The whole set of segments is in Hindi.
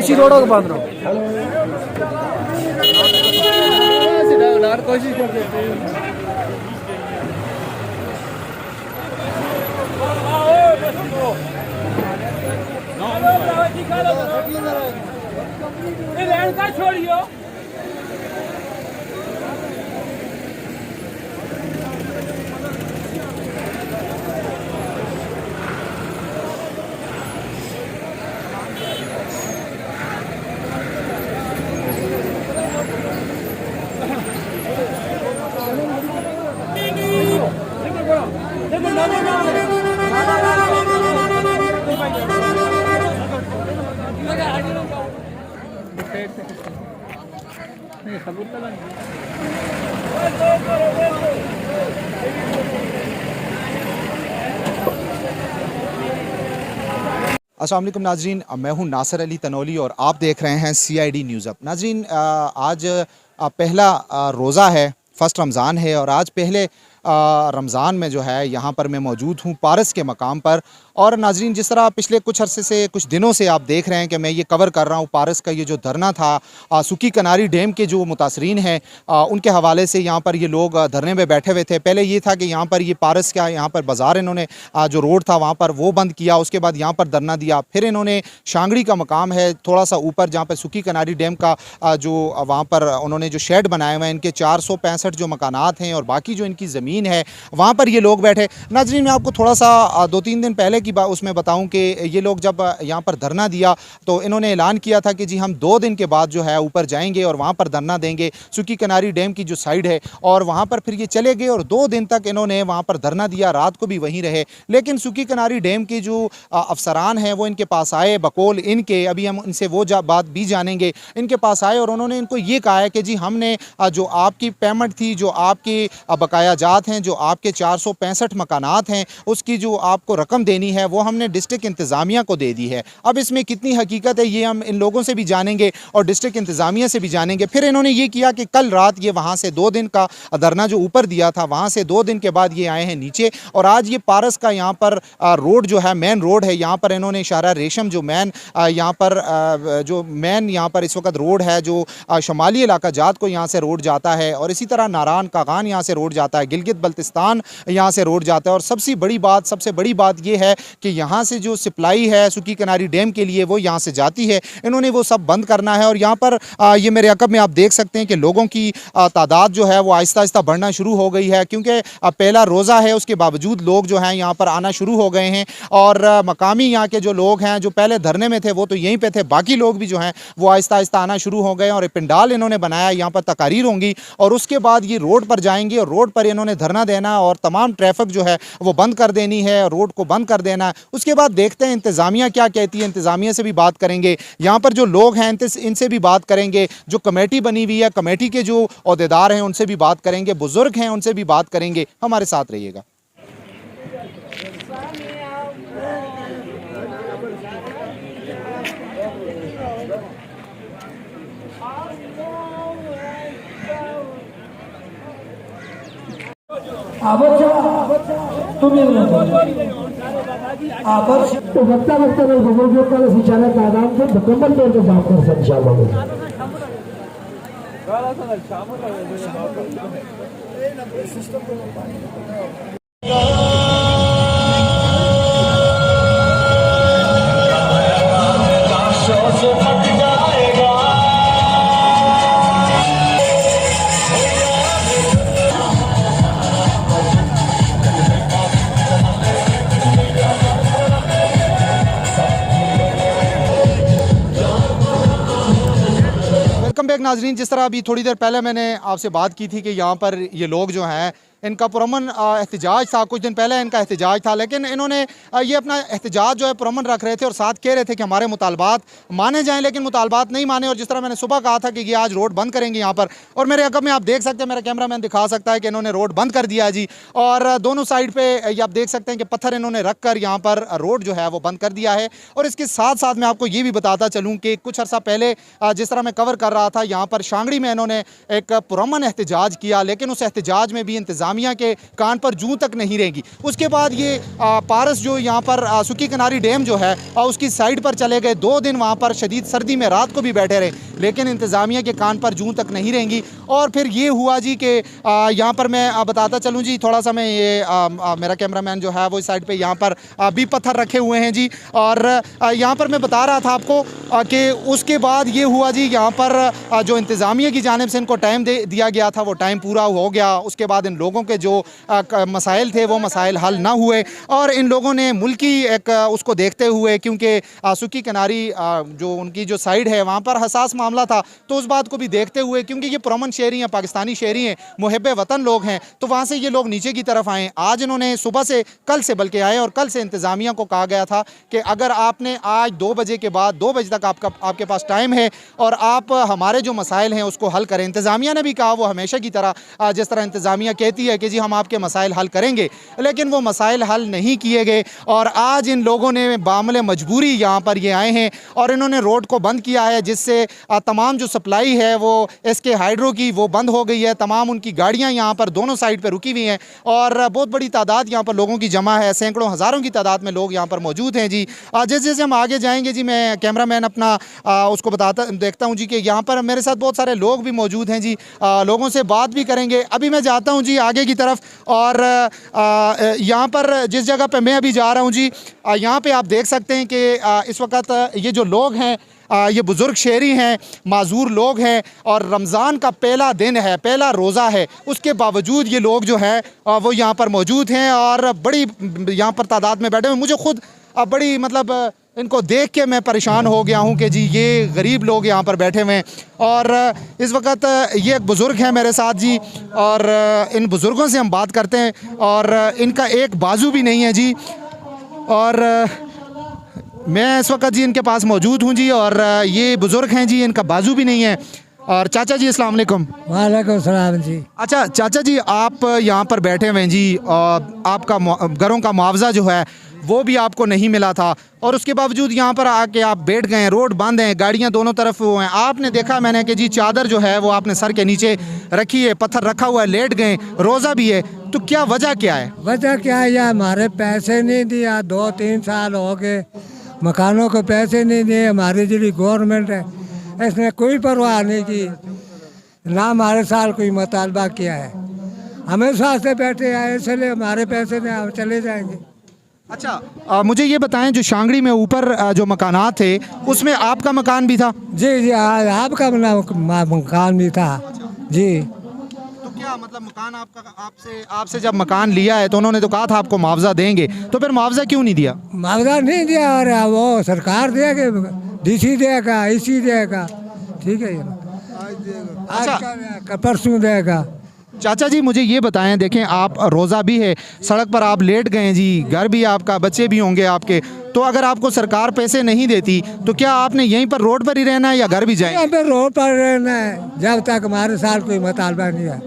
इसी रोड को बांध रहा हूँ कोशिश करते छोड़ियो अस्सलाम वालेकुम नाजरीन, मैं हूं नासिर अली तनोली और आप देख रहे हैं CID न्यूज़ अप। नाजरीन, आज पहला रोज़ा है, फ़र्स्ट रमज़ान है और आज पहले रमज़ान में जो है यहाँ पर मैं मौजूद हूँ पारस के मकाम पर। और नाजरीन, जिस तरह पिछले कुछ अरसे से कुछ दिनों से आप देख रहे हैं कि मैं ये कवर कर रहा हूँ पारस का ये जो धरना था सुकी कनारी डैम के जो मुतासरीन हैं उनके हवाले से यहाँ पर ये लोग धरने में बैठे हुए थे। पहले ये था कि यहाँ पर ये पारस का यहाँ पर बाज़ार इन्होंने जो रोड था वहाँ पर वो बंद किया, उसके बाद यहाँ पर धरना दिया। फिर इन्होंने शांगड़ी का मकाम है थोड़ा सा ऊपर जहाँ पर सुकी कनारी डैम का जो वहाँ पर उन्होंने जो शेड बनाए हुए हैं, इनके 465 जो मकानात हैं और बाकी जो इनकी ज़मीन है वहाँ पर ये लोग बैठे। नाजरीन, मैं आपको थोड़ा सा 2-3 दिन पहले की बात उसमें बताऊं कि ये लोग जब यहाँ पर धरना दिया तो इन्होंने ऐलान किया था कि जी हम 2 दिन के बाद जो है ऊपर जाएंगे और वहाँ पर धरना देंगे सुकी कनारी डैम की जो साइड है। और वहाँ पर फिर ये चले गए और 2 दिन तक इन्होंने वहाँ पर धरना दिया, रात को भी वहीं रहे। लेकिन सुकी कनारी डैम के जो अफसरान हैं वो इनके पास आए, बकौल इनके, अभी हम इनसे वो बात भी जानेंगे, इनके पास आए और उन्होंने इनको ये कहा है कि जी हमने जो आपकी पेमेंट थी, जो आपकी बकाया जात हैं, जो आपके 465 मकानात हैं, उसकी जो आपको रकम देनी है वो हमने डिस्ट्रिक्ट इंतज़ामिया को दे दी है। अब इसमें कितनी हकीकत है ये हम इन लोगों से भी जानेंगे और डिस्ट्रिक्ट इंतज़ामिया से भी जानेंगे। फिर इन्होंने ये किया कि कल रात ये वहाँ से 2 दिन का धरना जो ऊपर दिया था वहाँ से 2 दिन के बाद ये आए हैं नीचे और आज ये पारस का यहाँ पर रोड जो है मेन रोड है, यहाँ पर इन्होंने इशारा रेशम जो मेन यहाँ पर जो मेन यहाँ पर इस वक्त रोड है जो शुमाली इलाका जात को यहाँ से रोड जाता है और इसी तरह नारान कागान यहाँ से रोड जाता है, गिलगित बल्तिस्तान यहाँ से रोड जाता है। और सबसे बड़ी बात ये है कि यहाँ से जो सप्लाई है सुकी कनारी डैम के लिए वो यहाँ से जाती है, इन्होंने वो सब बंद करना है। और यहाँ पर ये मेरे अकब में आप देख सकते हैं कि लोगों की तादाद जो है वो आहिस्ता आहिस्ता बढ़ना शुरू हो गई है क्योंकि पहला रोज़ा है, उसके बावजूद लोग जो हैं यहाँ पर आना शुरू हो गए हैं। और मकामी यहाँ के जो लोग हैं जो पहले धरने में थे वो तो यहीं पे थे, बाकी लोग भी जो हैं वो आहिस्ता आहिस्ता आना शुरू हो गए और पंडाल इन्होंने बनाया, यहाँ पर तकारीर होंगी और उसके बाद ये रोड पर जाएंगे और रोड पर इन्होंने धरना देना और तमाम ट्रैफिक जो है वो बंद कर देनी है, रोड को बंद कर देना। उसके बाद देखते हैं इंतज़ामिया क्या कहती है, इंतज़ामिया से भी बात करेंगे, यहाँ पर जो लोग हैं इनसे भी बात करेंगे, जो कमेटी बनी हुई है कमेटी के जो ओहदेदार हैं उनसे भी बात करेंगे, बुजुर्ग हैं उनसे भी बात करेंगे। हमारे साथ रहिएगा। आकर तो वक्ता वक्ता में बुजुर्गों का सिंचाना का आदान से मुकम्मल तौर पर काम कर सकते इंशाल्लाह। वेलकम बैक नाजरीन। जिस तरह अभी थोड़ी देर पहले मैंने आपसे बात की थी कि यहाँ पर ये लोग जो हैं इनका पुरअमन एहतजाज था, कुछ दिन पहले इनका एहतजाज था, लेकिन इन्होंने ये अपना एहतजाज जो है पुरअमन रख रहे थे और साथ कह रहे थे कि हमारे मुतालबात माने जाएं, लेकिन मुतालबात नहीं माने। और जिस तरह मैंने सुबह कहा था कि ये आज रोड बंद करेंगे यहाँ पर, और मेरे अकब में आप देख सकते हैं, मेरा कैमरा मैन दिखा सकता है कि इन्होंने रोड बंद कर दिया जी। और दोनों साइड पर ये आप देख सकते हैं कि पत्थर इन्होंने रख कर यहाँ पर रोड जो है वो बंद कर दिया है। और इसके साथ साथ मैं आपको ये भी बताता चलूँ कि कुछ अर्सा पहले जिस तरह मैं कवर कर रहा था, यहाँ पर शांगड़ी में इन्होंने एक पुरअमन एहतजाज किया, लेकिन उस एहतजाज में भी इंतज़ामिया के कान पर जूं तक नहीं रहेगी। उसके बाद ये पारस जो यहाँ पर सुकी किनारी डैम जो है उसकी साइड पर चले गए। 2 दिन वहाँ पर शदीद सर्दी में रात को भी बैठे रहे, लेकिन इंतज़ामिया के कान पर जूं तक नहीं रहेंगी। और फिर ये हुआ जी कि यहाँ पर मैं बताता चलूँ जी, थोड़ा सा मैं ये मेरा कैमरा मैन जो है वो इस साइड पर यहाँ पर भी पत्थर रखे हुए हैं जी। और यहाँ पर मैं बता रहा था आपको कि उसके बाद ये हुआ जी, यहाँ पर जो इंतज़ामिया की जानिब से इनको टाइम दिया गया था वो टाइम पूरा हो गया। उसके बाद इन लोगों के जो मसाइल थे वो मसाइल हल ना हुए, और इन लोगों ने मुल्की एक उसको देखते हुए, क्योंकि सुकी किनारी जो उनकी जो साइड है वहाँ पर हसास मामला था, तो उस बात को भी देखते हुए, क्योंकि ये पुरअमन शहरी हैं, पाकिस्तानी शहरी हैं, मुहिब वतन लोग हैं, तो वहाँ से ये लोग नीचे की तरफ आए। आज इन्होंने सुबह से, कल से बल्कि आए, और कल से इंतज़ामिया को कहा गया था कि अगर आपने आज 2 बजे के बाद 2 बजे तक आपके पास टाइम है और आप हमारे जो मसाइल हैं उसको हल करें। इंतज़ामिया ने भी कहा, वो हमेशा की तरह जिस तरह इंतज़ामिया कहती है कि जी हम आपके मसाइल हल करेंगे, लेकिन वो मसाइल हल नहीं किए गए। और आज इन लोगों ने बामले मजबूरी यहाँ पर ये आए हैं और इन्होंने रोड को बंद किया है, जिससे तमाम जो सप्लाई है वो एसके हाइड्रो की वो बंद हो गई है। तमाम उनकी गाड़ियाँ यहाँ पर दोनों साइड पर रुकी हुई हैं और बहुत बड़ी तादाद यहाँ पर लोगों की जमा है, सैकड़ों हज़ारों की तादाद में लोग यहाँ पर मौजूद हैं जी। जैसे जैसे हम आगे जाएंगे जी, मैं कैमरा मैन अपना उसको देखता हूँ जी कि यहाँ पर मेरे साथ बहुत सारे लोग भी मौजूद हैं जी। लोगों से बात भी करेंगे। अभी मैं जाता हूँ जी आगे की तरफ, और यहाँ पर जिस जगह पे मैं अभी जा रहा हूँ जी, यहाँ पे आप देख सकते हैं कि इस वक्त ये जो लोग हैं ये बुज़ुर्ग शहरी हैं, माजूर लोग हैं, और रमज़ान का पहला दिन है, पहला रोज़ा है, उसके बावजूद ये लोग जो है वो यहाँ पर मौजूद हैं और बड़ी यहाँ पर तादाद में बैठे हुए। मुझे खुद बड़ी मतलब इनको देख के मैं परेशान हो गया हूँ कि जी ये गरीब लोग यहाँ पर बैठे हुए हैं। और इस वक्त ये एक बुज़ुर्ग है मेरे साथ जी, और इन बुज़ुर्गों से हम बात करते हैं। और इनका एक बाजू भी नहीं है जी, और मैं इस वक्त जी इनके पास मौजूद हूँ जी, और ये बुज़ुर्ग हैं जी, इनका बाजू भी नहीं है। और चाचा जी अस्सलाम वालेकुम। वालेकुम सलाम जी। अच्छा चाचा जी, आप यहाँ पर बैठे हुए हैं जी, और आपका घरों का मुआवजा जो है वो भी आपको नहीं मिला था, और उसके बावजूद यहाँ पर आके आप बैठ गए। रोड बंद हैं, गाड़ियाँ दोनों तरफ वो हैं। आपने देखा मैंने कि जी चादर जो है वो आपने सर के नीचे रखी है, पत्थर रखा हुआ है, लेट गए, रोज़ा भी है, तो क्या वजह क्या है? वजह क्या है यार, हमारे पैसे नहीं दिया, 2-3 साल हो गए, मकानों को पैसे नहीं दिए। हमारी जी गवर्नमेंट है, इसने कोई परवाह नहीं की, ना हमारे साल कोई मुतालबा किया है। हमें साथ से बैठे आए, इसलिए हमारे पैसे नहीं, हम चले जाएंगे। अच्छा मुझे ये बताएं, जो शांगड़ी में ऊपर जो मकानात थे उसमें आपका मकान भी था? जी जी, आपका मकान भी था जी। तो क्या मतलब मकान आपसे जब मकान लिया है तो उन्होंने तो कहा था आपको मुआवजा देंगे, तो फिर मुआवजा क्यों नहीं दिया? मुआवजा नहीं दिया, और वो सरकार देगा, डीसी देगा, ईसी देगा, ठीक है। अच्छा परसों देगा। चाचा जी मुझे ये बताएं, देखें आप रोज़ा भी है, सड़क पर आप लेट गए जी, घर भी आपका, बच्चे भी होंगे आपके, तो अगर आपको सरकार पैसे नहीं देती तो क्या आपने यहीं पर रोड पर ही रहना है या घर भी जाएंगे? यहाँ पे रोड पर रहना है जब तक हमारे साथ कोई मुतालबा नहीं है।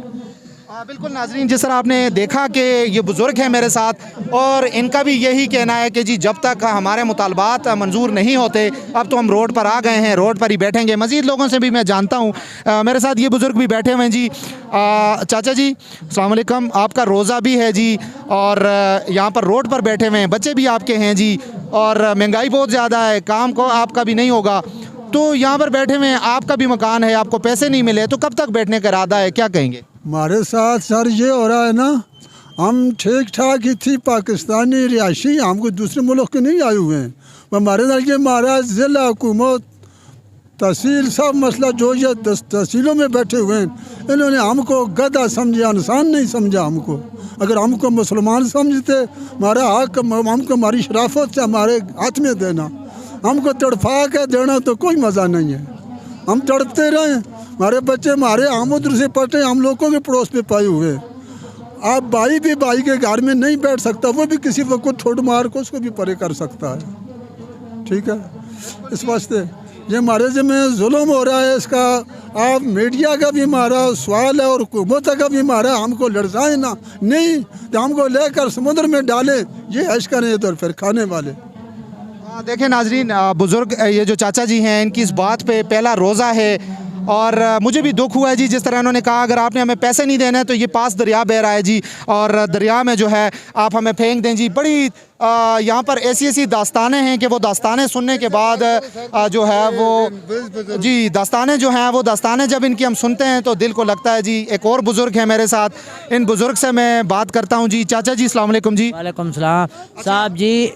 बिल्कुल नाजरीन, जिस तरह आपने देखा कि ये बुज़ुर्ग हैं मेरे साथ और इनका भी यही कहना है कि जी जब तक हमारे मुतालबात मंजूर नहीं होते, अब तो हम रोड पर आ गए हैं, रोड पर ही बैठेंगे। मज़ीद लोगों से भी मैं जानता हूँ, मेरे साथ ये बुज़ुर्ग भी बैठे हुए हैं जी। चाचा जी अस्सलाम वालेकुम, आपका रोज़ा भी है जी और यहाँ पर रोड पर बैठे हुए हैं, बच्चे भी आपके हैं जी और महंगाई बहुत ज़्यादा है, काम को आपका भी नहीं होगा, तो यहाँ पर बैठे हुए हैं, आपका भी मकान है, आपको पैसे नहीं मिले, तो कब तक बैठने का इरादा है, क्या कहेंगे? हमारे साथ सर ये हो रहा है ना, हम ठीक ठाक ही थी, पाकिस्तानी रिहायशी, हमको दूसरे मुल्क के नहीं आए हुए हैं। हमारे लड़के महाराज ज़िला हुकूमत तहसील सब मसला जो ये तहसीलों में बैठे हुए हैं, इन्होंने हमको गधा समझा, इंसान नहीं समझा हमको। अगर हमको मुसलमान समझते, हमारा हक हमको हमारी शराफत से हमारे हाथ में देना, हमको तड़फा के देना तो कोई मज़ा नहीं है। हम तड़पते रहे, हमारे बच्चे हमारे हम उधर से पटे, हम लोगों के पड़ोस पे पाए हुए। आप भाई भी भाई के घर में नहीं बैठ सकता, वो भी किसी को ठोड़ मार को उसको भी परे कर सकता है। ठीक है, इस वास्ते ये हमारे जिम्मे जुल्म हो रहा है, इसका आप मीडिया का भी हमारा सवाल है और हुकूमत का भी हमारा, हमको लड़ाए ना, नहीं तो हमको लेकर समुद्र में डाले, ये ऐश करें तो फिर खाने वाले। देखें नाजरीन, बुज़ुर्ग ये जो चाचा जी हैं, इनकी इस बात पे पहला रोज़ा है और मुझे भी दुख हुआ है जी, जिस तरह इन्होंने कहा अगर आपने हमें पैसे नहीं देने तो ये पास दरिया बह रहा है जी और दरिया में जो है आप हमें फेंक दें जी। बड़ी यहाँ पर ऐसी ऐसी दास्तानें हैं कि वो दास्तानें सुनने के बाद जो है वो जी दास्तानें जो हैं वो दास्तानें जब इनकी हम सुनते हैं तो दिल को लगता है जी। एक और बुज़ुर्ग है मेरे साथ, इन बुज़ुर्ग से मैं बात करता हूँ जी। चाचा जी अस्सलाम वालेकुम जी। वालेकुम सलाम साहब जी,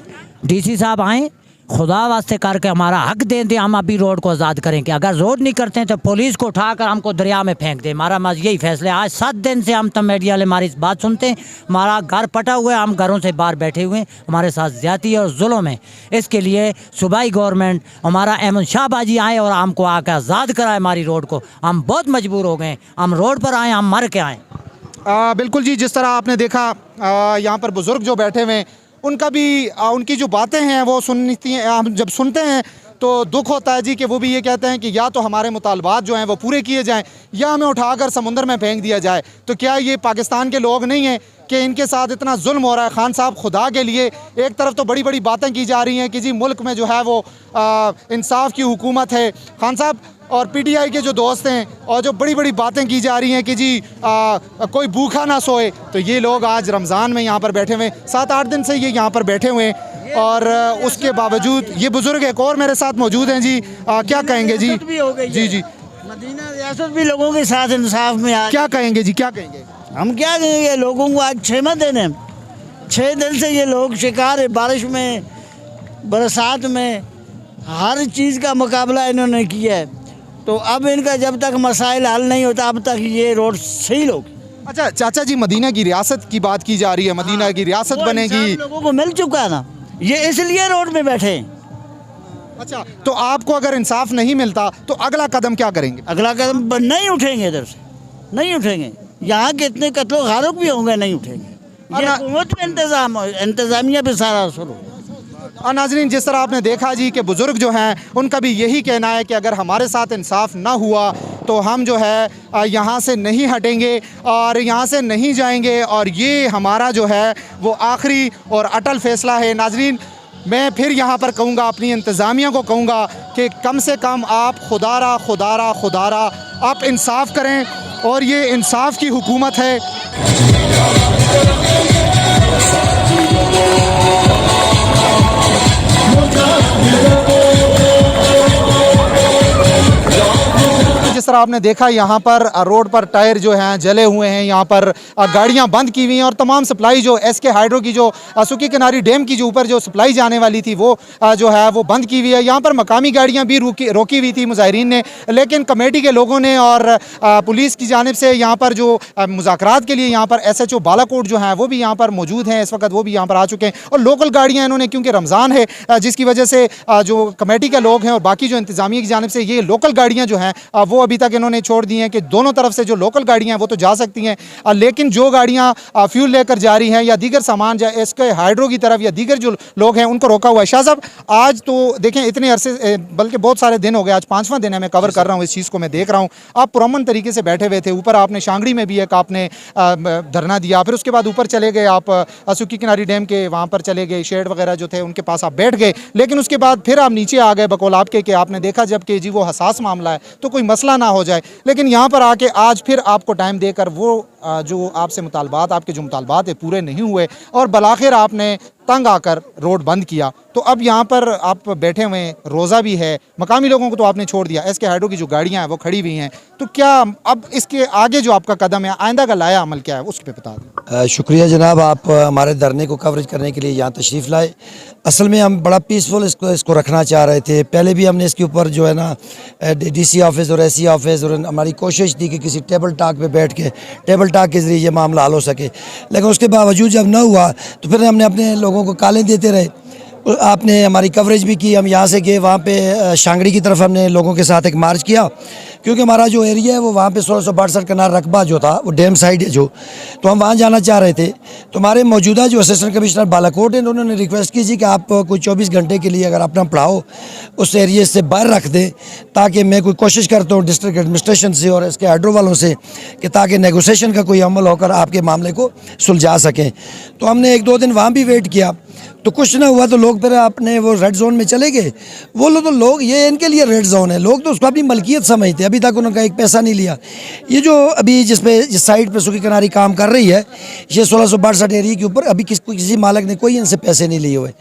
डीसी साहब आए, खुदा वास्ते करके हमारा हक दे दें, हम अभी रोड को आज़ाद करेंगे। अगर रोड नहीं करते हैं तो पुलिस को उठाकर हमको दरिया में फेंक दे। हमारा मज यही फैसला है। आज 7 दिन से हम तब मीडिया वाले हमारी इस बात सुनते हैं, हमारा घर पटा हुआ है, हम घरों से बाहर बैठे हुए हैं, हमारे साथ ज़्यादती और जुल्म है। इसके लिए सूबाई गवर्नमेंट हमारा अहमद शाह बाजी आए और हमको आकर आज़ाद कराए हमारी रोड को। हम बहुत मजबूर हो गए, हम रोड पर आए, हम मर के आए। बिल्कुल जी, जिस तरह आपने देखा यहाँ पर बुज़ुर्ग जो बैठे हुए हैं उनका भी उनकी जो बातें हैं वो सुनती हैं, हम जब सुनते हैं तो दुख होता है जी कि वो भी ये कहते हैं कि या तो हमारे मुतालबात जो हैं वो पूरे किए जाएं या हमें उठाकर समुंदर में फेंक दिया जाए। तो क्या ये पाकिस्तान के लोग नहीं हैं कि इनके साथ इतना जुल्म हो रहा है? खान साहब खुदा के लिए, एक तरफ तो बड़ी बड़ी बातें की जा रही हैं कि जी मुल्क में जो है वो इंसाफ की हुकूमत है, खान साहब और पीटीआई के जो दोस्त हैं, और जो बड़ी बड़ी बातें की जा रही हैं कि जी कोई भूखा ना सोए, तो ये लोग आज रमज़ान में यहाँ पर बैठे हुए हैं, 7-8 दिन से ये यहाँ पर बैठे हुए हैं और उसके बावजूद ये बुज़ुर्ग एक और मेरे साथ मौजूद हैं जी। क्या कहेंगे जी? जी जी, मदीना रियासत भी लोगों के साथ इंसाफ में आ, क्या कहेंगे जी, क्या कहेंगे? हम क्या कहेंगे? लोगों को आज 6 दिन 6 दिन से ये लोग शिकार है, बारिश में बरसात में हर चीज़ का मुकाबला इन्होंने किया है। तो अब इनका जब तक मसाइल हल नहीं होता अब तक ये रोड सही लोग। अच्छा चाचा जी, मदीना की रियासत की बात की जा रही है, मदीना की रियासत बनेगी, लोगों को मिल चुका है ना, ये इसलिए रोड में बैठे हैं। अच्छा, तो आपको अगर इंसाफ नहीं मिलता तो अगला कदम क्या करेंगे? अगला कदम नहीं उठेंगे, इधर से नहीं उठेंगे। यहाँ के इतने कत्लो गारुक भी होंगे, नहीं उठेंगे। ये हुकूमत में इंतज़ामिया पे सारा असर हो। और नाज़रीन, जिस तरह आपने देखा जी कि बुज़ुर्ग जो हैं उनका भी यही कहना है कि अगर हमारे साथ इंसाफ ना हुआ तो हम जो है यहाँ से नहीं हटेंगे और यहाँ से नहीं जाएंगे और ये हमारा जो है वो आखिरी और अटल फ़ैसला है। नाज़रीन, मैं फिर यहाँ पर कहूँगा, अपनी इंतज़ामिया को कहूँगा कि कम से कम आप खुदारा आप इंसाफ करें और ये इंसाफ की हुकूमत है। जिस तरह आपने देखा यहाँ पर रोड पर टायर जो हैं जले हुए हैं, यहाँ पर गाड़ियाँ बंद की हुई हैं और तमाम सप्लाई जो एसके हाइड्रो की जो सुकी किनारी डैम की जो ऊपर जो सप्लाई जाने वाली थी वो जो है वो बंद की हुई है। यहाँ पर मकामी गाड़ियाँ भी रोकी हुई थी मुजाहिरीन ने, लेकिन कमेटी के लोगों ने और पुलिस की जानिब से यहाँ पर जो मुज़ाकरात के लिए यहाँ पर SHO बालाकोट जो हैं वो भी यहाँ पर मौजूद हैं, इस वक्त वो भी यहाँ पर आ चुके हैं। और लोकल गाड़ियाँ इन्होंने, क्योंकि रमज़ान है जिसकी वजह से जो कमेटी के लोग हैं और बाकी जो इंतज़ामिया की जानिब से ये लोकल गाड़ियाँ जो हैं वो अभी तक तक इन्होंने छोड़ दी हैं कि दोनों तरफ से जो लोकल गाड़ियाँ हैं वो तो जा सकती हैं, लेकिन जो गाड़ियाँ फ्यूल लेकर जा रही हैं या दीगर सामान इसके हाइड्रो की तरफ या दीगर जो लोग हैं उनको रोका हुआ है। शाह साहब, आज तो देखें इतने अरसे बल्कि बहुत सारे दिन हो गए, आज 5वां दिन है मैं कवर कर रहा हूँ इस चीज़ को, मैं देख रहा हूँ आप पुरअमन तरीके से बैठे हुए थे। ऊपर आपने शांगड़ी में भी एक आपने धरना दिया, फिर उसके बाद ऊपर चले गए आप सुक्की किनारी डैम के वहाँ पर चले गए, शेड वगैरह जो थे उनके पास आप बैठ गए, लेकिन उसके बाद फिर आप नीचे आ गए बकौल आपके कि आपने देखा जब कि जी वो हसास मामला है तो कोई मसला ना हो जाए, लेकिन यहाँ पर आके आज फिर आपको टाइम देकर वो जो आपसे मुतालबात आपके जो मुतालबात है पूरे नहीं हुए और बलाखिर आपने तंग आकर रोड बंद किया। तो अब यहाँ पर आप बैठे हुए हैं, रोज़ा भी है, मकामी लोगों को तो आपने छोड़ दिया, एसके हाइड्रो की जो गाड़ियाँ हैं वो खड़ी हुई हैं, तो क्या अब इसके आगे जो आपका कदम है, आइंदा का लाया अमल क्या है, उसके पे बता दें। शुक्रिया जनाब, आप हमारे धरने को कवरेज करने के लिए यहाँ तशरीफ़ लाए। असल में हम बड़ा पीसफुल इसको रखना चाह रहे थे। पहले भी हमने इसके ऊपर जो है ना DC ऑफिस और SC ऑफिस और हमारी कोशिश थी कि किसी टेबल टॉक पे बैठ के टेबल टॉक के ज़रिए ये मामला हल हो सके, लेकिन उसके बावजूद जब न हुआ तो फिर हमने अपने लोगों को कालें देते रहे। आपने हमारी कवरेज भी की, हम यहाँ से गए वहाँ पे शांगड़ी की तरफ हमने लोगों के साथ एक मार्च किया, क्योंकि हमारा जो एरिया है वो वहाँ पे 1662 कनाल रकबा जो था वो डैम साइड है जो, तो हम वहाँ जाना चाह रहे थे। तो हमारे मौजूदा जो असिस्टेंट कमिश्नर बालाकोट हैं उन्होंने रिक्वेस्ट की थी कि आप कोई 24 घंटे के लिए अगर अपना पढ़ाओ उस एरिए से बाहर रख दें, ताकि मैं कोई कोशिश करता हूँ डिस्ट्रिक्ट एडमिनिस्ट्रेशन से और इसके हाइड्रो वालों से कि ताकि नेगोशिएशन का कोई अमल होकर आपके मामले को सुलझा सकें। तो हमने 1-2 दिन वहाँ भी वेट किया, तो कुछ ना हुआ, तो लोग फिर अपने वो रेड जोन में चले गए। वो लोग ये इनके लिए रेड जोन है, लोग तो उसको अपनी मलकियत समझते हैं, अभी तक उन्होंने एक पैसा नहीं लिया। ये जो अभी जिस साइड पे सुखी किनारी काम कर रही है, ये 1662 एरिया के ऊपर अभी किसी मालिक ने कोई इनसे पैसे नहीं लिए हुए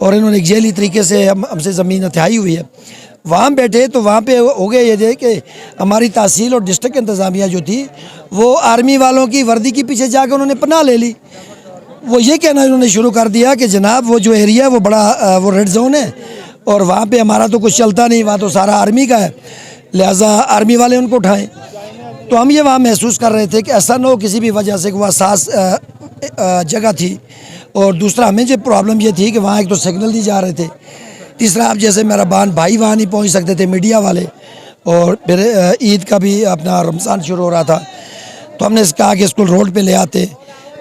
और इन्होंने एक जेली तरीके से हमसे ज़मीन हथियाई हुई है। वहाँ बैठे तो वहाँ पे हो गया ये थे कि हमारी तहसील और डिस्ट्रिक्ट इंतज़ामिया जो थी वो आर्मी वालों की वर्दी के पीछे जाकर उन्होंने पनाह ले ली। वो ये कहना उन्होंने शुरू कर दिया कि जनाब वो जो एरिया है वो बड़ा वो रेड जोन है और वहाँ पे हमारा तो कुछ चलता नहीं, वहाँ तो सारा आर्मी का है, लिहाजा आर्मी वाले उनको उठाएं। तो हम ये वहाँ महसूस कर रहे थे कि ऐसा ना हो किसी भी वजह से वो हसास जगह थी, और दूसरा हमें जो प्रॉब्लम ये थी कि वहाँ एक तो सिग्नल दी जा रहे थे, तीसरा आप जैसे मेहरबान भाई वहाँ नहीं पहुँच सकते थे मीडिया वाले, और फिर ईद का भी अपना रमज़ान शुरू हो रहा था, तो हमने कहा कि इसको रोड पे ले आते।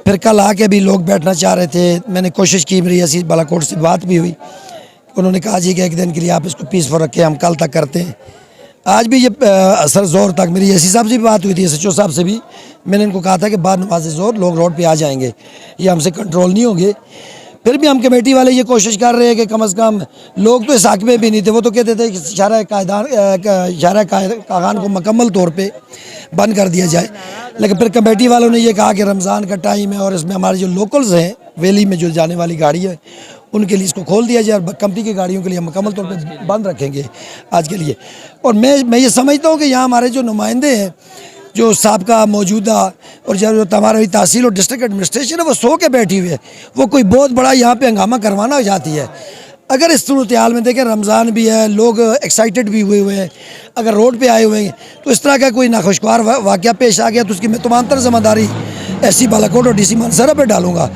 फिर कल आके भी लोग बैठना चाह रहे थे, मैंने कोशिश की, मेरी ऐसी बालाकोट से बात भी हुई, उन्होंने कहा जी कि एक दिन के लिए आप इसको पीसफुल रखें, हम कल तक करते हैं। आज भी ये असर ज़ोर तक मेरी एसी साहब से भी बात हुई थी, SHO साहब से भी, मैंने इनको कहा था कि बाद नमाज ज़ोर लोग रोड पे आ जाएंगे, ये हमसे कंट्रोल नहीं होंगे। फिर भी हम कमेटी वाले ये कोशिश कर रहे हैं कि कम से कम लोग तो इस हक़ में भी नहीं थे, वो तो कहते थे कि शरअ कागान को मुकम्मल तौर पे बंद कर दिया जाए, लेकिन फिर कमेटी वालों ने ये कहा कि रमज़ान का टाइम है और इसमें हमारे जो लोकल्स हैं वैली में जो जाने वाली गाड़ी है उनके लिए इसको खोल दिया जाए और कंपनी की गाड़ियों के लिए मुकम्मल तौर पे बंद रखेंगे आज के लिए। और मैं ये समझता हूँ कि यहाँ हमारे जो नुमाइंदे हैं, जो साबका मौजूदा और जो हमारी तहसील और डिस्ट्रिक्ट एडमिनिस्ट्रेशन है वो सो के बैठी हुई है, वो कोई बहुत बड़ा यहाँ पे हंगामा करवाना चाहती है। अगर इस सूरत हाल में देखें रमज़ान भी है, लोग एक्साइटेड भी हुए हुए हैं, अगर रोड पे आए हुए हैं, तो इस तरह का कोई नाखुशगवार वाक़या पेश आ गया तो उसकी मैं तमाम तर ज़िम्मेदारी SC बालाकोट और DC मानसरा पे डालूँगा,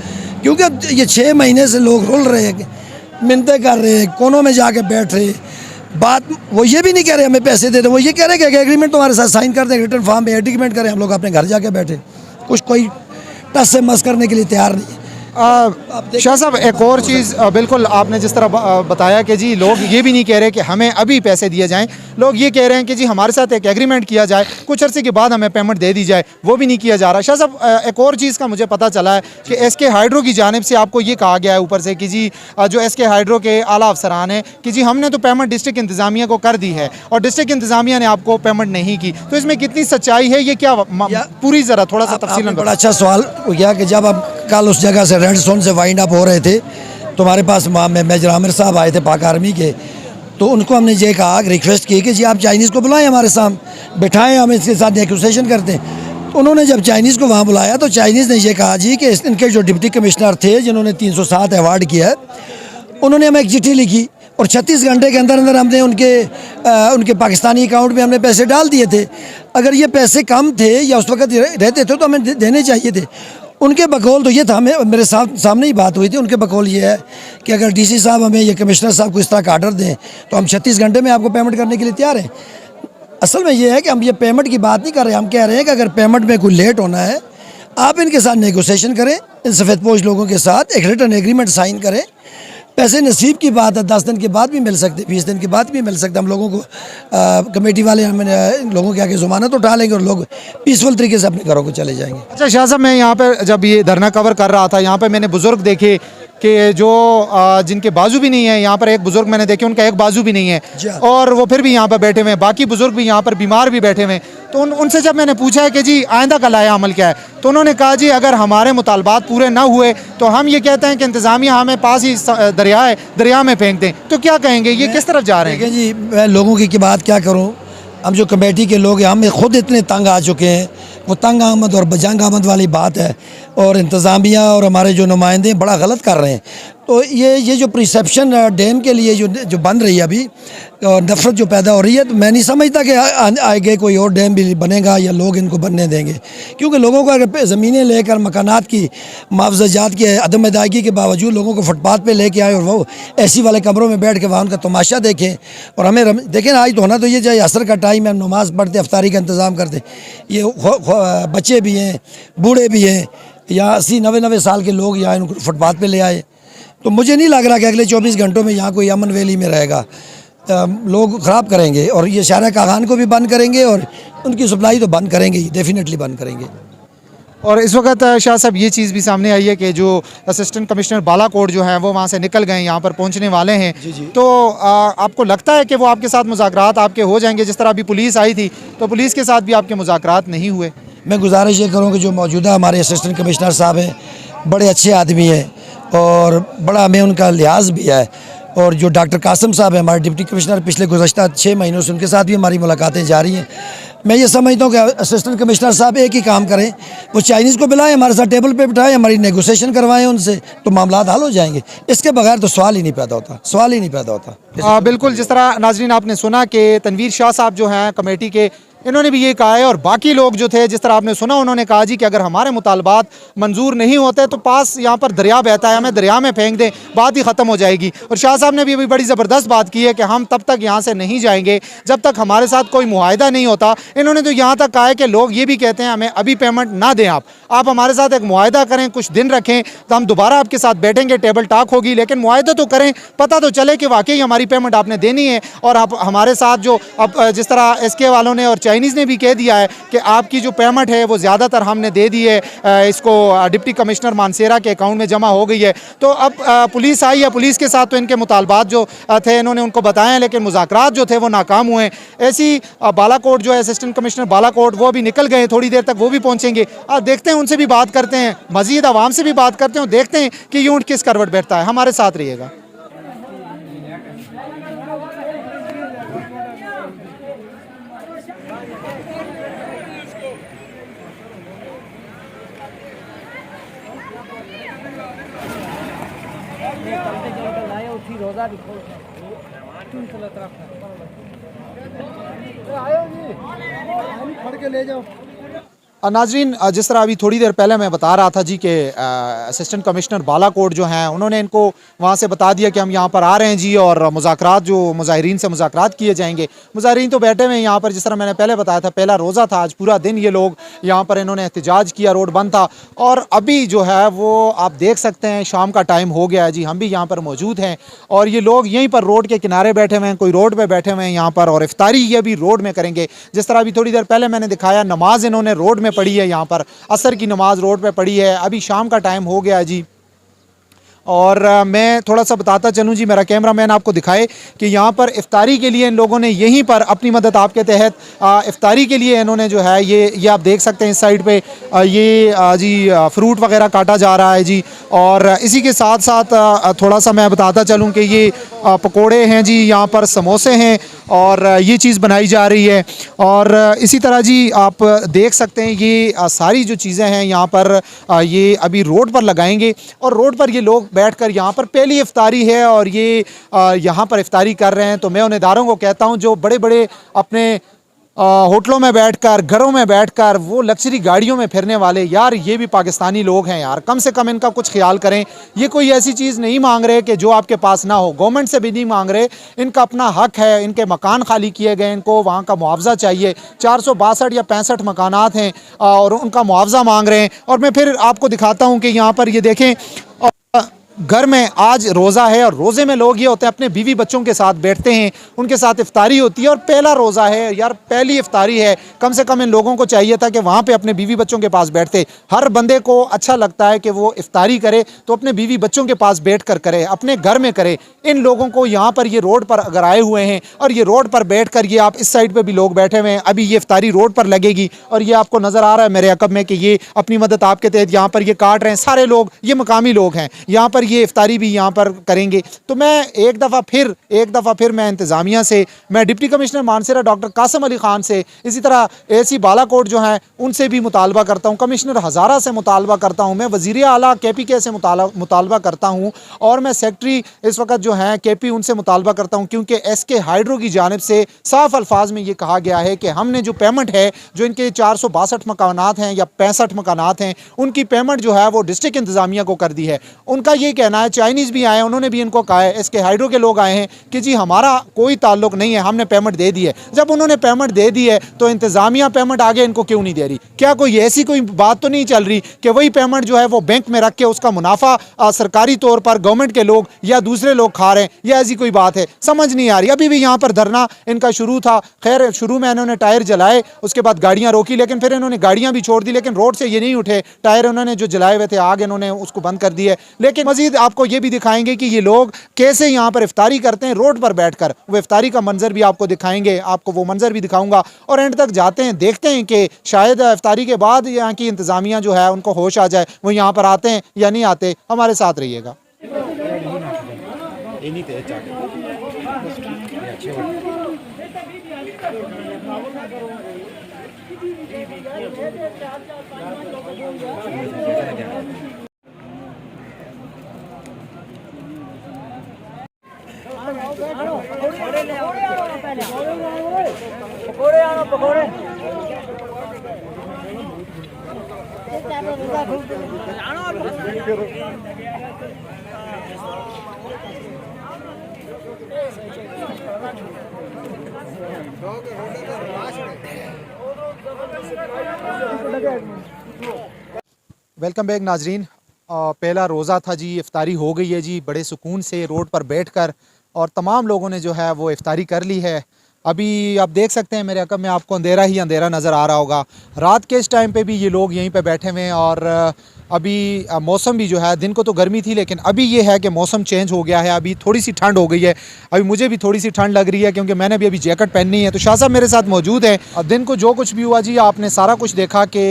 क्योंकि ये 6 महीने से लोग रुल रहे हैं, मिन्नतें कर रहे हैं, कोनों में जाके बैठ रहे। बात वो ये भी नहीं कह रहे हमें पैसे दे दे, वो ये कह रहे हैं कि एग्रीमेंट तुम्हारे साथ साइन कर दें, रिटर्न फॉर्म में एग्रीमेंट करें, हम लोग अपने घर जाके बैठे, कुछ कोई टस से मस करने के लिए तैयार नहीं है। शाह साहब, एक और चीज़ बिल्कुल आपने जिस तरह बताया कि जी लोग ये भी नहीं कह रहे कि हमें अभी पैसे दिए जाएं, लोग ये कह रहे हैं कि जी हमारे साथ एक एग्रीमेंट किया जाए, कुछ अरसे के बाद हमें पेमेंट दे दी जाए, वो भी नहीं किया जा रहा। शाह साहब, एक और चीज़ का मुझे पता चला है कि SK हाइड्रो की जानिब से आपको ये कहा गया है ऊपर से कि जी जो SK हाइड्रो के आला अफसरान हैं कि जी हमने तो पेमेंट डिस्ट्रिक्ट इंतज़ामिया को कर दी है और डिस्ट्रिक्ट इंतज़ामिया ने आपको पेमेंट नहीं की, तो इसमें कितनी सच्चाई है, ये क्या पूरी ज़रा थोड़ा सा तफसील में। बड़ा अच्छा सवाल हो गया कि जब आप कल उस जगह से रेड जोन से वाइंड अप हो रहे थे तो हमारे पास मेजर आमिर साहब आए थे पाक आर्मी के, तो उनको हमने ये कहा, रिक्वेस्ट की कि जी आप चाइनीज़ को बुलाएं, हमारे सामने बिठाएं, हम इसके साथ नेगोशिएशन करते हैं। तो उन्होंने जब चाइनीज़ को वहाँ बुलाया तो चाइनीज़ ने ये कहा जी कि इनके जो डिप्टी कमिश्नर थे जिन्होंने 307 अवार्ड किया है, उन्होंने हमें एक चिट्ठी लिखी और 36 घंटे के अंदर अंदर हमने उनके पाकिस्तानी अकाउंट में हमने पैसे डाल दिए थे। अगर ये पैसे कम थे या उस वक्त रहते थे तो हमें देने चाहिए थे। उनके बकौल तो ये था, हमें मेरे सामने ही बात हुई थी, उनके बकौल ये है कि अगर DC साहब हमें या कमिश्नर साहब को इस तरह का आर्डर दें तो हम 36 घंटे में आपको पेमेंट करने के लिए तैयार हैं। असल में ये है कि हम ये पेमेंट की बात नहीं कर रहे, हम कह रहे हैं कि अगर पेमेंट में कोई लेट होना है, आप इनके साथ नेगोशिएशन करें, इन सफ़ेदपोश लोगों के साथ एक रिटर्न एग्रीमेंट साइन करें। पैसे नसीब की बात है, 10 दिन के बाद भी मिल सकते, 20 दिन के बाद भी मिल सकते। हम लोगों को कमेटी वाले हम लोगों के आगे ज़मानत उठा लेंगे और लोग पीसफुल तरीके से अपने घरों को चले जाएंगे। अच्छा शाह साहब, मैं यहाँ पर जब ये धरना कवर कर रहा था, यहाँ पर मैंने बुज़ुर्ग देखे कि जो जिनके बाजू भी नहीं है, यहाँ पर एक बुज़ुर्ग मैंने देखे उनका एक बाजू भी नहीं है और वो फिर भी यहाँ पर बैठे हुए हैं, बाकी बुज़ुर्ग भी यहाँ पर बीमार भी बैठे हुए हैं। तो उनसे जब मैंने पूछा है कि जी आइंदा का लाया अमल क्या है, तो उन्होंने कहा जी अगर हमारे मुतालबात पूरे ना हुए तो हम ये कहते हैं कि इंतज़ामिया हमें पास ही दरिया है, दरिया में फेंक दें। तो क्या कहेंगे, ये किस तरफ जा रहे हैं? जी मैं लोगों की बात क्या करूँ, हम जो कमेटी के लोग हैं हम खुद इतने तंग आ चुके हैं। वो तंग आमद और बजंग आमद वाली बात है और इंतज़ामिया और हमारे जो नुमाइंदे बड़ा गलत कर रहे हैं। तो ये जो परसेप्शन डैम के लिए जो बन रही है अभी और नफरत जो पैदा हो रही है, तो मैं नहीं समझता कि आगे कोई और डैम भी बनेगा या लोग इनको बनने देंगे, क्योंकि लोगों को अगर ज़मीनें लेकर मकानात की मुआवज़ात की अदम अदायगी के बावजूद लोगों को फुटपाथ पे लेके आए और वो ऐसी वाले कमरों में बैठ के वहाँ उनका तमाशा देखें। और हमें देखें ना, आज तो होना तो ये चाहे असर का टाइम है, हम नमाज़ पढ़ते, अफ्तारी का इंतज़ाम करते, ये बच्चे भी हैं, बूढ़े भी हैं, या 80-90 साल के लोग यहाँ इनको फुटपाथ पे ले आए। तो मुझे नहीं लग रहा कि अगले 24 घंटों में यहाँ कोई अमन वैली में रहेगा। लोग ख़राब करेंगे और ये शारा कागान को भी बंद करेंगे और उनकी सप्लाई तो बंद करेंगे ही, डेफिनेटली बंद करेंगे। और इस वक्त शाह साहब ये चीज़ भी सामने आई है कि जो असिस्टेंट कमिश्नर बालाकोट जो हैं वो वहाँ से निकल गए, यहाँ पर पहुँचने वाले हैं। तो आपको लगता है कि वो आपके साथ मुज़ाकरात आपके हो जाएंगे? जिस तरह अभी पुलिस आई थी तो पुलिस के साथ भी आपके मुज़ाकरात नहीं हुए? मैं गुजारिश ये करूँ कि जो मौजूदा हमारे असिस्टेंट कमिश्नर साहब हैं बड़े अच्छे आदमी हैं और बड़ा हमें उनका लिहाज भी है। और जो डॉक्टर कासिम साहब हैं हमारे डिप्टी कमिश्नर, पिछले गुज़श्ता 6 महीनों से उनके साथ भी हमारी मुलाकातें जारी हैं। मैं ये समझता हूँ कि असिस्टेंट कमिश्नर साहब एक ही काम करें, वो चाइनीज़ को बुलाएं, हमारे साथ टेबल पे बिठाएं, हमारी नेगोशिएशन करवाएं उनसे, तो मामला हल हो जाएंगे। इसके बगैर तो सवाल ही नहीं पैदा होता, सवाल ही नहीं पैदा होता। बिल्कुल, जिस तरह नाजरीन आपने सुना कि तनवीर शाह साहब जो हैं कमेटी के, इन्होंने भी ये कहा है और बाकी लोग जो थे जिस तरह आपने सुना उन्होंने कहा जी कि अगर हमारे मुतालबात मंजूर नहीं होते तो पास यहाँ पर दरिया बहता है, हमें दरिया में फेंक दें, बात ही ख़त्म हो जाएगी। और शाह साहब ने भी अभी बड़ी ज़बरदस्त बात की है कि हम तब तक यहाँ से नहीं जाएंगे जब तक हमारे साथ कोई मुआहिदा नहीं होता। इन्होंने तो यहाँ तक कहा है कि लोग ये भी कहते हैं हमें अभी पेमेंट ना दें, आप हमारे साथ एक मुआहिदा करें, कुछ दिन रखें तो हम दोबारा आपके साथ बैठेंगे, टेबल टॉक होगी, लेकिन मुआहिदा तो करें, पता तो चले कि वाकई हमारी पेमेंट आपने देनी है। और आप हमारे साथ जो अब जिस तरह SK वालों ने और चाइनीज़ ने भी कह दिया है कि आपकी जो पेमेंट है वो ज़्यादातर हमने दे दी है, इसको डिप्टी कमिश्नर मानसेरा के अकाउंट में जमा हो गई है। तो अब पुलिस आई है, पुलिस के साथ तो इनके मुतालबात जो थे इन्होंने उनको बताए, लेकिन मुज़ाकरात जो थे वो नाकाम हुए। ऐसी बालाकोट जो है असिस्टेंट कमिश्नर बालाकोट वो भी निकल गए, थोड़ी देर तक वो भी पहुँचेंगे। देखते हैं, उनसे भी बात करते हैं, मज़ीद आवाम से भी बात करते हैं, देखते हैं कि ये ऊँट किस करवट बैठता है। हमारे साथ रहिएगा। नाजरीन, जिस तरह अभी थोड़ी देर पहले मैं बता रहा था जी कि असिस्टेंट कमिश्नर बालाकोट जो हैं उन्होंने इनको वहाँ से बता दिया कि हम यहाँ पर आ रहे हैं जी और मुज़ाकरात जो मुज़ाहिरीन से मुज़ाकरात किए जाएंगे। मुज़ाहिरीन तो बैठे हुए हैं यहाँ पर, जिस तरह मैंने पहले बताया था पहला रोज़ा था, आज पूरा दिन ये लोग यहाँ पर इन्होंने एहतजाज किया, रोड बंद था। और अभी जो है वो आप देख सकते हैं शाम का टाइम हो गया है जी, हम भी यहाँ पर मौजूद हैं और ये लोग यहीं पर रोड के किनारे बैठे हुए हैं, कोई रोड पर बैठे हुए हैं यहाँ पर, और इफ्तारी ये भी रोड में करेंगे। जिस तरह अभी थोड़ी देर पहले मैंने दिखाया नमाज इन्होंने रोड में पढ़ी है, यहाँ पर असर की नमाज रोड पे पढ़ी है। अभी शाम का टाइम हो गया जी और मैं थोड़ा सा बताता चलूँ जी, मेरा कैमरामैन आपको दिखाए कि यहाँ पर इफ्तारी के लिए इन लोगों ने यहीं पर अपनी मदद आपके तहत इफ्तारी के लिए इन्होंने जो है ये आप देख सकते हैं इस साइड पे ये जी फ्रूट वगैरह काटा जा रहा है जी। और इसी के साथ साथ थोड़ा सा मैं बताता चलूँ कि ये पकोड़े हैं जी, यहाँ पर समोसे हैं और ये चीज़ बनाई जा रही है। और इसी तरह जी आप देख सकते हैं ये सारी जो चीज़ें हैं यहाँ पर ये अभी रोड पर लगाएंगे और रोड पर ये लोग बैठकर यहाँ पर पहली इफ्तारी है और ये यहाँ पर इफ्तारी कर रहे हैं। तो मैं उन इदारों को कहता हूँ जो बड़े बड़े अपने होटलों में बैठकर, घरों में बैठकर, वो लग्जरी गाड़ियों में फिरने वाले, यार ये भी पाकिस्तानी लोग हैं यार, कम से कम इनका कुछ ख्याल करें। ये कोई ऐसी चीज़ नहीं मांग रहे कि जो आपके पास ना हो, गवर्नमेंट से भी नहीं मांग रहे, इनका अपना हक है, इनके मकान खाली किए गए, इनको वहाँ का मुआवजा चाहिए। 462 या 65 मकानात हैं और उनका मुआवजा मांग रहे हैं। और मैं फिर आपको दिखाता हूँ कि यहाँ पर ये देखें, घर में आज रोज़ा है और रोज़े में लोग ये होते हैं अपने बीवी बच्चों के साथ बैठते हैं, उनके साथ इफ्तारी होती है और पहला रोज़ा है यार, पहली इफ्तारी है। कम से कम इन लोगों को चाहिए था कि वहाँ पे अपने बीवी बच्चों के पास बैठते। हर बंदे को अच्छा लगता है कि वो इफ्तारी करे तो अपने बीवी बच्चों के पास बैठ कर करे, अपने घर में करे। इन लोगों को यहाँ पर ये रोड पर अगर आए हुए हैं और ये रोड पर बैठ कर, ये आप इस साइड पर भी लोग बैठे हुए हैं, अभी ये इफ्तारी रोड पर लगेगी और ये आपको नज़र आ रहा है मेरे अकब में कि ये अपनी मदद आपके तहत यहाँ पर ये काट रहे हैं। सारे लोग ये मकामी लोग हैं, यहाँ पर ये इफ्तारी भी यहाँ पर करेंगे। तो मैं एक दफ़ा फिर मैं इंतज़ामिया से, मैं डिप्टी कमिश्नर मानसरा डॉक्टर कासिम अली ख़ान से, इसी तरह एसी बालाकोट जो हैं उनसे भी मुतालबा करता हूँ, कमिश्नर हज़ारा से मुतालबा करता हूँ, मैं वज़ीर आला KPK से मुतालबा करता हूँ और मैं सेक्रेटरी इस वक्त जो हैं KP उनसे मुतालबा करता हूँ, क्योंकि SK हाइड्रो की जानिब से साफ़ अल्फाज में ये कहा गया है कि हमने जो पेमेंट है, जो इनके 462 मकानात हैं या 65 मकानात हैं, उनकी पेमेंट जो है वो डिस्ट्रिक्ट इंतज़ामिया को कर दी है। उनका ये कहना है, चाइनीज़ भी आए, उन्होंने भी इनको कहा है, SK हाइड्रो के लोग आए हैं कि जी हमारा कोई ताल्लुक नहीं है, हमने पेमेंट दे दी है। जब उन्होंने पेमेंट दे दी है तो इंतज़ामिया पेमेंट आगे इनको क्यों नहीं दे रही? क्या कोई ऐसी कोई बात तो नहीं चल रही कि वही पेमेंट जो है वो बैंक में रख के उसका मुनाफा सरकारी तौर पर गवर्नमेंट के लोग या दूसरे लोग खा रहे हैं? या ऐसी कोई बात है? समझ नहीं आ रही। अभी भी यहाँ पर धरना इनका शुरू था, खैर शुरू में इन्होंने टायर जलाए, उसके बाद गाड़ियाँ रोकी, लेकिन फिर इन्होंने गाड़ियाँ भी छोड़ दी, लेकिन रोड से ये नहीं उठे। टायर उन्होंने जो जलाए हुए थे, आग इन्होंने उसको बंद कर दी है। लेकिन मजीद आपको ये भी दिखाएंगे कि ये लोग कैसे यहाँ पर इफ्तारी करते हैं रोड पर बैठकर। वो इफ्तारी का मंजर भी आपको दिखाएंगे, आपको वो मंजर भी दिखाऊंगा और एंड तक जाते हैं, देखते हैं कि शायद इफ्तारी के बाद यहाँ की इंतज़ामिया जो है उनको होश आ जाए, वो यहाँ पर आते हैं या नहीं आते। हमारे साथ रहिएगा। वेलकम बैक नाजरीन। पहला रोज़ा था जी, इफ्तारी हो गई है जी, बड़े सुकून से रोड पर बैठकर, और तमाम लोगों ने जो है वो इफ्तारी कर ली है। अभी आप देख सकते हैं मेरे अकब में आपको अंधेरा ही अंधेरा नज़र आ रहा होगा। रात के इस टाइम पे भी ये लोग यहीं पे बैठे हुए हैं और अभी मौसम भी जो है, दिन को तो गर्मी थी लेकिन अभी ये है कि मौसम चेंज हो गया है, अभी थोड़ी सी ठंड हो गई है। अभी मुझे भी थोड़ी सी ठंड लग रही है क्योंकि मैंने भी अभी जैकेट पहननी है। तो शाह साहब मेरे साथ मौजूद हैं। दिन को जो कुछ भी हुआ जी, आपने सारा कुछ देखा कि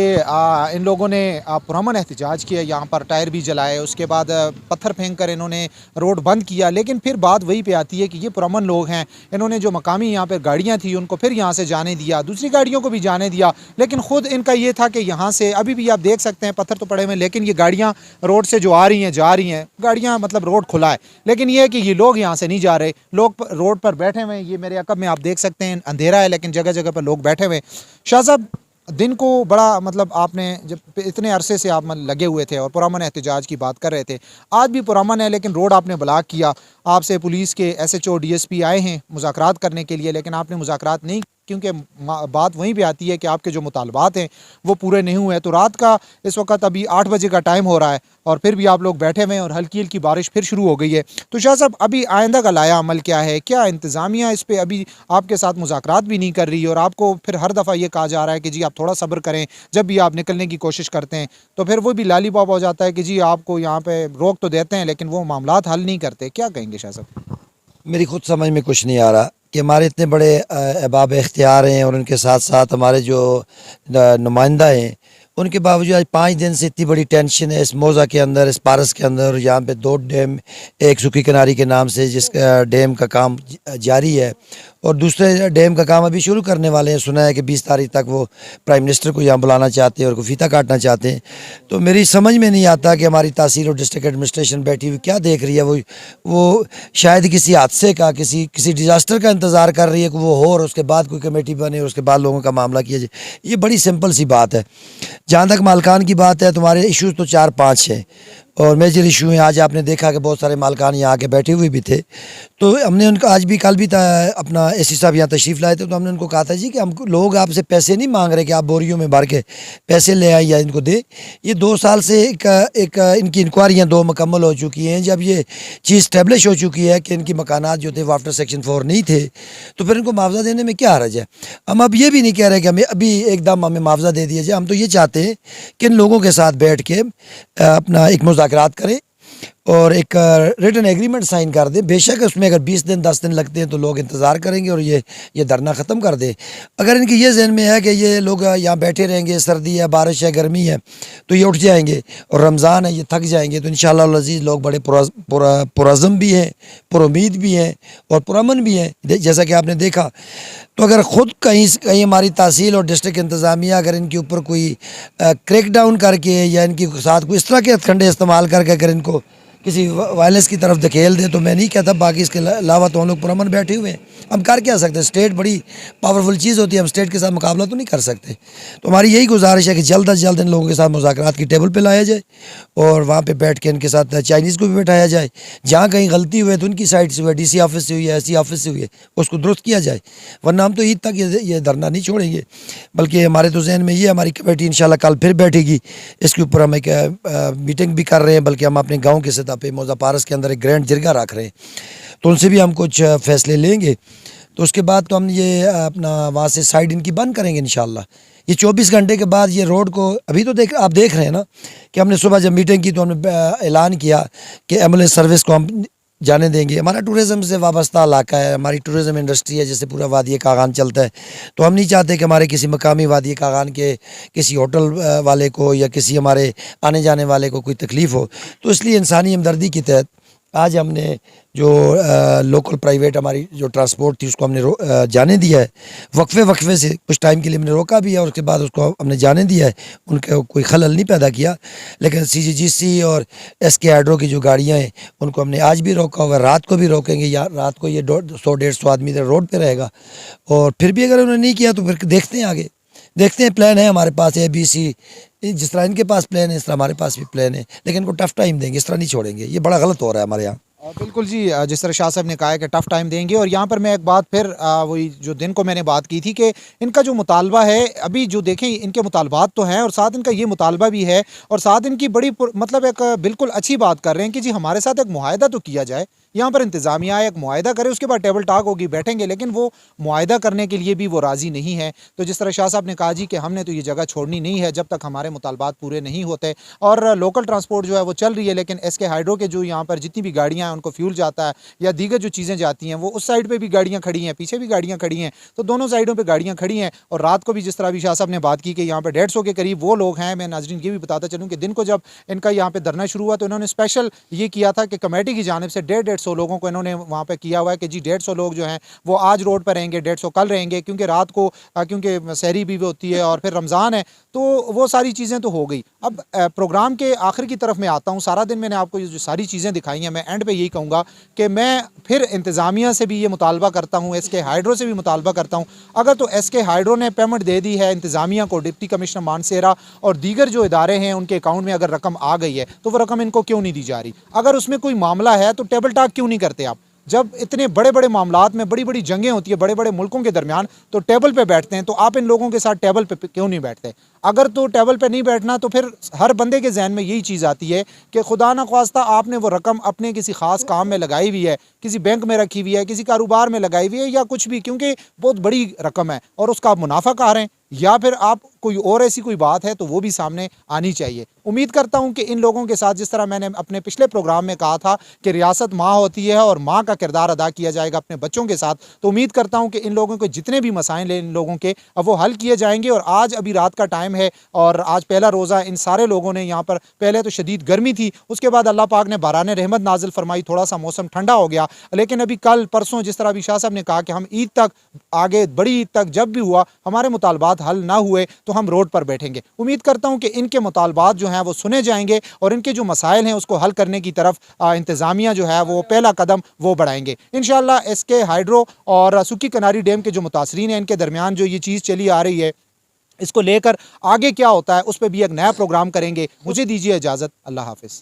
इन लोगों ने पुरअमन एहतजाज किया, यहाँ पर टायर भी जलाए, उसके बाद पत्थर फेंक कर इन्होंने रोड बंद किया। लेकिन फिर बात वही पे आती है कि ये पुरअमन लोग हैं, इन्होंने जो मकामी यहाँ पर गाड़ियाँ थी उनको फिर यहाँ से जाने दिया, दूसरी गाड़ियों को भी जाने दिया, लेकिन ख़ुद इनका ये था कि यहाँ से अभी भी आप देख सकते हैं पत्थर तो पड़े हुए, लेकिन ये गाड़ियाँ रोड से जो आ रही हैं जा रही हैं, गाड़ियाँ मतलब रोड खुला है, लेकिन ये है कि ये लोग यहाँ से नहीं जा रहे, लोग रोड पर बैठे हुए हैं। ये मेरे अकब में आप देख सकते हैं अंधेरा है लेकिन जगह जगह पर लोग बैठे हुए हैं। शाह साहब, दिन को बड़ा मतलब आपने जब इतने अरसे से आप लगे हुए थे और पुरअमन एहतजाज की बात कर रहे थे, आज भी पुरअमन है लेकिन रोड आपने ब्लॉक किया, आपसे पुलिस के SHO DSP आए हैं मुज़ाकरात करने के लिए, लेकिन आपने मुज़ाकरात नहीं, क्योंकि बात वहीं पे आती है कि आपके जो मुतालबात हैं वो पूरे नहीं हुए। तो रात का इस वक्त अभी 8 बजे का टाइम हो रहा है और फिर भी आप लोग बैठे हुए हैं और हल्की हल्की बारिश फिर शुरू हो गई है। तो शाह साहब, अभी आइंदा का लाया अमल क्या है? क्या इंतज़ामिया इस पर अभी आपके साथ मुज़ाकरात भी नहीं कर रही और आपको फिर हर दफ़ा ये कहा जा रहा है कि जी आप थोड़ा सब्र करें, जब भी आप निकलने की कोशिश करते हैं तो फिर वो भी लालीपॉप हो जाता है कि जी आपको यहाँ पर रोक तो देते हैं लेकिन वो मामलात हल नहीं करते? क्या कहेंगे शाह साहब? मेरी खुद समझ में कुछ नहीं आ रहा कि हमारे इतने बड़े अहबाब इख्तियार हैं और उनके साथ साथ हमारे जो नुमाइंदा हैं, उनके बावजूद आज 5 दिन से इतनी बड़ी टेंशन है इस मौज़ा के अंदर, इस पारस के अंदर। यहाँ पे 2 डैम, एक सूखी किनारी के नाम से जिस डैम का काम जारी है, और दूसरे डैम का काम अभी शुरू करने वाले हैं। सुना है कि 20 तारीख तक वो प्राइम मिनिस्टर को यहाँ बुलाना चाहते हैं और को फीता काटना चाहते हैं। तो मेरी समझ में नहीं आता कि हमारी तहसील और डिस्ट्रिक्ट एडमिनिस्ट्रेशन बैठी हुई क्या देख रही है। वो शायद किसी हादसे का, किसी डिज़ास्टर का इंतज़ार कर रही है कि वो हो और उसके बाद कोई कमेटी बने और उसके बाद लोगों का मामला किया जाए। ये बड़ी सिंपल सी बात है। जहाँ तक मालकान की बात है, तुम्हारे इश्यूज़ तो 4-5 हैं और मेजर इशू है। आज आपने देखा कि बहुत सारे मालकान यहाँ आके बैठे हुए भी थे। तो हमने उनका आज भी कल भी अपना एसी साहब यहाँ तशरीफ़ लाए थे, तो हमने उनको कहा था जी कि हम लोग आपसे पैसे नहीं मांग रहे कि आप बोरियों में भर के पैसे ले आए या इनको दे। ये 2 साल से एक इनकी इंक्वायरियाँ 2 मुकम्मल हो चुकी हैं। जब ये चीज़ स्टैब्लिश हो चुकी है कि इनकी मकानात जो थे वो आफ्टर सेक्शन 4 नहीं थे, तो फिर इनको मुआवजा देने में क्या हर्ज है। हम अब ये भी नहीं कह रहे कि हमें अभी एकदम हमें मुआवजा दे दिया जाए। हम तो ये चाहते हैं कि इन लोगों के साथ बैठ के अपना एक मुज़ाकरात करें और एक रिटन एग्रीमेंट साइन कर दे। बेशक उसमें अगर 20 दिन 10 दिन लगते हैं तो लोग इंतज़ार करेंगे और ये धरना ख़त्म कर दे। अगर इनकी ये जहन में है कि ये लोग यहाँ बैठे रहेंगे, सर्दी है, बारिश है, गर्मी है, तो ये उठ जाएंगे और रमज़ान है, ये थक जाएंगे, तो इंशाअल्लाह अज़ीज़ लोग बड़े पुरज़्म भी हैं, पुरुमीद भी हैं और पुरअमन भी हैं। जैसा कि आपने देखा, तो अगर ख़ुद कहीं हमारी तहसील और डिस्ट्रिक्ट इंतज़ामिया अगर इनके ऊपर कोई क्रैक डाउन करके या इनके साथ कोई इस तरह के हथकंडे इस्तेमाल करके अगर इनको किसी वायलेंस की तरफ धकेल दे, तो मैं नहीं कहता। बाकी इसके अलावा तो हम लोग पुरअमन बैठे हुए हैं। हम कर क्या सकते हैं? स्टेट बड़ी पावरफुल चीज़ होती है, हम स्टेट के साथ मुकाबला तो नहीं कर सकते। तो हमारी यही गुजारिश है कि जल्द अज जल्द इन लोगों के साथ मुज़ाकरात की टेबल पे लाया जाए और वहाँ पे बैठ के इनके साथ चाइनीज़ को भी बैठाया जाए। जहाँ कहीं गलती हुई है तो उनकी साइड से हुई है, DC ऑफिस से हुई है, SC ऑफिस से हुई है, उसको दुरुस्त किया जाए। वरना हम तो ईद तक ये धरना नहीं छोड़ेंगे। बल्कि हमारे तो जहन में ये, हमारी कमेटी इंशाल्लाह कल फिर बैठेगी, इसके ऊपर हम एक मीटिंग भी कर रहे हैं। बल्कि हम अपने गाँव की सतह पर मौज़ा पारस के अंदर एक ग्रैंड जिरगा रख रहे हैं, तो उनसे भी हम कुछ फ़ैसले लेंगे। तो उसके बाद तो हम ये अपना वहाँ से साइड इनकी बंद करेंगे इंशाल्लाह। ये 24 घंटे के बाद ये रोड को अभी तो आप देख रहे हैं ना कि हमने सुबह जब मीटिंग की तो हमने ऐलान किया कि एम्बुलेंस सर्विस को हम जाने देंगे। हमारा टूरिज़म से वाबस्ता इलाका है, हमारी टूरिज़म इंडस्ट्री है, जैसे पूरा वादी कागान चलता है। तो हम नहीं चाहते कि हमारे किसी मकामी वादी कागान के किसी होटल वाले को या किसी हमारे आने जाने वाले को कोई तकलीफ़ हो। तो इसलिए इंसानी हमदर्दी के तहत आज हमने जो लोकल प्राइवेट हमारी जो ट्रांसपोर्ट थी उसको हमने जाने दिया है। वक्फे से कुछ टाइम के लिए हमने रोका भी है और उसके बाद उसको हमने जाने दिया है। उनका कोई खलल नहीं पैदा किया। लेकिन CGGC और SK हाइड्रो की जो गाड़ियां हैं उनको हमने आज भी रोका हुआ है, रात को भी रोकेंगे। या रात को ये 100-150 आदमी रोड पर रहेगा। और फिर भी अगर उन्होंने नहीं किया तो फिर देखते हैं, आगे देखते हैं। प्लान है हमारे पास ABC, जिस तरह इनके पास प्लान है इस तरह हमारे पास भी प्लान है। लेकिन इनको टफ़ टाइम देंगे, इस तरह नहीं छोड़ेंगे। ये बड़ा गलत हो रहा है हमारे यहाँ। बिल्कुल जी, जिस तरह शाह साहब ने कहा है कि टफ़ टाइम देंगे। और यहाँ पर मैं एक बात फिर वही जो दिन को मैंने बात की थी कि इनका जो मुतालबा है, अभी जो देखें इनके मुतालबात तो हैं और साथ इनका ये मुतालबा भी है और साथ इनकी बड़ी मतलब एक बिल्कुल अच्छी बात कर रहे हैं कि जी हमारे साथ एक मुआहदा तो किया जाए। यहाँ पर इंतज़ामिया एक मुआहदा करे, उसके बाद टेबल टॉक होगी, बैठेंगे। लेकिन वो मुआहदा करने के लिए भी वो राज़ी नहीं है। तो जिस तरह शाह साहब ने कहा जी कि हमने तो ये जगह छोड़नी नहीं है जब तक हमारे मुतालबात पूरे नहीं होते। और लोकल ट्रांसपोर्ट जो है वो चल रही है, लेकिन SK हाइड्रो के जो यहाँ पर जितनी भी गाड़ियाँ हैं उनको फ्यूल जाता है या दीगर जो चीज़ें जाती हैं वो उस साइड पे भी गाड़ियाँ खड़ी हैं, पीछे भी गाड़ियाँ खड़ी हैं। तो दोनों साइडों पे गाड़ियाँ खड़ी हैं। और रात को भी जिस तरह भी शाह साहब ने बात की कि यहाँ पे 150 के करीब वो लोग हैं। मैं नाज़रीन ये भी बताता चलूँ कि दिन को जब इनका यहाँ पे धरना शुरू हुआ तो इन्होंने स्पेशल ये किया था कि कमेटी की जानिब से 150 लोगों को इन्होंने वहाँ पे किया हुआ है कि जी 150 लोग जो हैं वो आज रोड पर रहेंगे, 150 कल रहेंगे। क्योंकि रात को क्योंकि सहरी भी होती है और फिर रमज़ान है, तो वो सारी चीज़ें तो हो गई। अब प्रोग्राम के आखिर की तरफ मैं आता हूँ। सारा दिन मैंने आपको ये जो सारी चीज़ें दिखाई हैं, मैं एंड पे यही कहूँगा कि मैं फिर इंतज़ामिया से भी ये मुतालबा करता हूँ, SK हाइड्रो से भी मुतालबा करता हूँ। अगर तो SK हाइड्रो ने पेमेंट दे दी है इंतज़ामिया को, डिप्टी कमिश्नर मानसेरा और दीगर जो इदारे हैं उनके अकाउंट में अगर रकम आ गई है तो वो रकम इनको क्यों नहीं दी जा रही? अगर उसमें कोई मामला है तो टेबल टॉक क्यों नहीं करते आप? जब इतने बड़े बड़े मामलात में बड़ी बड़ी जंगें होती है बड़े बड़े मुल्कों के दरमियान, तो टेबल पे बैठते हैं। तो आप इन लोगों के साथ टेबल पे क्यों नहीं बैठते? अगर तो टेबल पे नहीं बैठना तो फिर हर बंदे के जहन में यही चीज़ आती है कि खुदा न ख्वास्ता आपने वो रकम अपने किसी ख़ास काम में लगाई हुई है, किसी बैंक में रखी हुई है, किसी कारोबार में लगाई हुई है या कुछ भी, क्योंकि बहुत बड़ी रकम है और उसका आप मुनाफा खा रहे हैं। या फिर आप कोई और ऐसी कोई बात है तो वो भी सामने आनी चाहिए। उम्मीद करता हूं कि इन लोगों के साथ, जिस तरह मैंने अपने पिछले प्रोग्राम में कहा था कि रियासत माँ होती है और माँ का किरदार अदा किया जाएगा अपने बच्चों के साथ, तो उम्मीद करता हूं कि इन लोगों के जितने भी मसाइल हैं इन लोगों के, अब वो हल किए जाएंगे। और आज अभी रात का टाइम है और आज पहला रोज़ा इन सारे लोगों ने यहाँ पर, पहले तो शदीद गर्मी थी, उसके बाद अल्लाह पाक ने बारान रहमत नाजिल फरमाई, थोड़ा सा मौसम ठंडा हो गया। लेकिन अभी कल परसों, जिस तरह अभी शाह साहब ने कहा कि हम ईद तक, आगे बड़ी ईद तक जब भी हुआ हमारे मुतालबात हल ना हुए तो हम रोड पर बैठेंगे। उम्मीद करता हूं कि इनके मुतालबात जो हैं वो सुने जाएंगे और इनके जो मसाइल हैं उसको हल करने की तरफ इंतज़ामिया जो है वो पहला कदम वो बढ़ाएंगे इंशाअल्लाह। एसके हाइड्रो और सुक्की कनारी डैम के जो मुतासरीन हैं इनके दरमियान जो ये चीज़ चली आ रही है, इसको लेकर आगे क्या होता है उस पर भी एक नया प्रोग्राम करेंगे। मुझे दीजिए इजाज़त, अल्लाह हाफिज़।